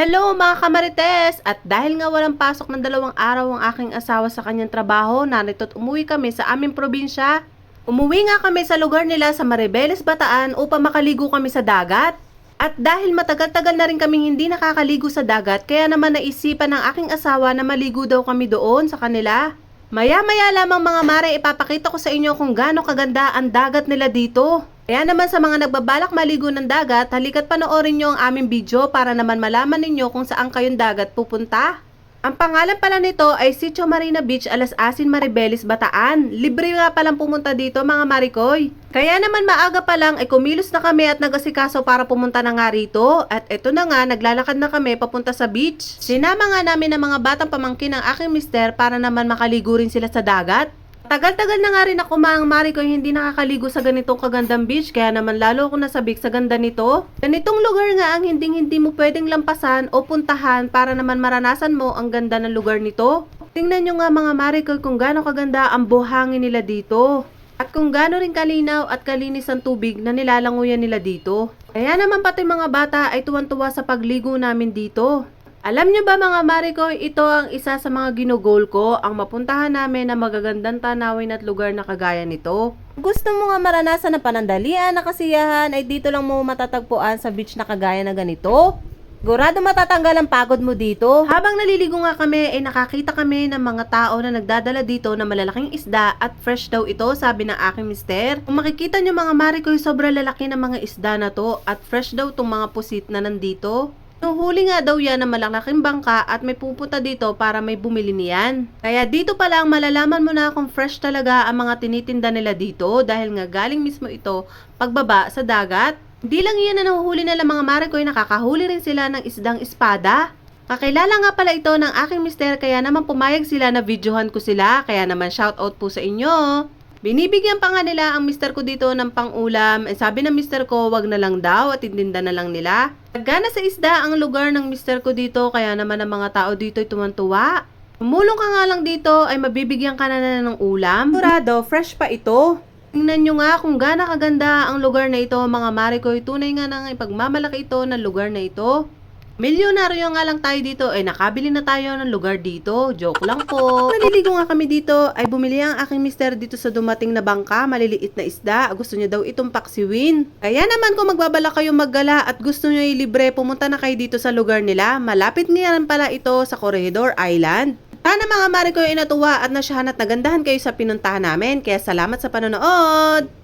Hello mga kamarites! At dahil nga walang pasok ng 2 araw ang aking asawa sa kanyang trabaho, narito't umuwi kami sa aming probinsya. Umuwi nga kami sa lugar nila sa Maribeles, Bataan upang makaligo kami sa dagat. At dahil matagal-tagal na rin kaming hindi nakakaligo sa dagat, kaya naman naisipan ng aking asawa na maligo daw kami doon sa kanila. Maya-maya lamang mga mare, ipapakita ko sa inyo kung gaano kaganda ang dagat nila dito. Kaya naman sa mga nagbabalak maligo ng dagat, halika't panoorin nyo ang aming video para naman malaman ninyo kung saan kayong dagat pupunta. Ang pangalan pala nito ay Sitio Marina Beach, Alas Asin, Maribeles, Bataan. Libre nga palang pumunta dito mga marikoy. Kaya naman maaga pa lang ay kumilos na kami at nag-asikaso para pumunta na nga rito. At eto na nga, naglalakad na kami papunta sa beach. Sinama nga namin ang mga batang pamangkin ng aking mister para naman makaligo rin sila sa dagat. Tagal-tagal na nga rin ako mga marikoy hindi nakakaligo sa ganitong kagandang beach, kaya naman lalo ako nasabik sa ganda nito. Ganitong lugar nga ang hindi mo pwedeng lampasan o puntahan para naman maranasan mo ang ganda ng lugar nito. Tingnan nyo nga mga marikoy kung gaano kaganda ang buhangin nila dito. At kung gaano rin kalinaw at kalinis ang tubig na nilalanguyan nila dito. Kaya naman pati mga bata ay tuwan-tuwa sa pagligo namin dito. Alam nyo ba mga marikoy, ito ang isa sa mga ginugol ko, ang mapuntahan namin na magagandang tanawin at lugar na kagaya nito. Gusto mo nga maranasan na panandalian na kasiyahan ay dito lang mo matatagpuan sa beach na kagaya na ganito. Sigurado matatanggal ang pagod mo dito. Habang naliligo nga kami ay nakakita kami ng mga tao na nagdadala dito na malalaking isda at fresh daw ito, sabi ng aking mister. Kung makikita nyo mga marikoy, sobrang lalaki ng mga isda na to at fresh daw tong mga pusit na nandito. Nuhuli nga daw yan ng malalaking bangka at may pupunta dito para may bumili niyan. Kaya dito pa lang malalaman mo na kung fresh talaga ang mga tinitinda nila dito dahil nga galing mismo ito pagbaba sa dagat. Hindi lang yan na nahuhuli nila mga marikoy, nakakahuli rin sila ng isdang espada. Kakilala nga pala ito ng aking mister kaya naman pumayag sila na videohan ko sila, kaya naman shoutout po sa inyo. Binibigyan pa nga nila ang mister ko dito ng pang-ulam. Sabi ng mister ko, wag na lang daw at itinda na lang nila. Nagana sa isda ang lugar ng mister ko dito, kaya naman ang mga tao dito ay tuwan-tuwa. Umulong ka nga lang dito ay mabibigyan ka na ng ulam. Sigurado, fresh pa ito. Tingnan nyo nga kung gaano kaganda ang lugar na ito mga marikoy. Tunay nga nang ipagmamalaki ito ng lugar na ito. Milyonaryo nga lang tayo dito, ay nakabili na tayo ng lugar dito. Joke lang po. Naliligo nga kami dito, ay bumili ang aking mister dito sa dumating na bangka, maliliit na isda. Gusto niya daw itong paksiwin. Kaya naman kung magbabala kayo maggala at gusto niyo libre, pumunta na kayo dito sa lugar nila. Malapit nga pala ito sa Corregidor Island. Sana mga marikoy ay natuwa at nasyahan at nagandahan kayo sa pinuntahan namin. Kaya salamat sa panonood!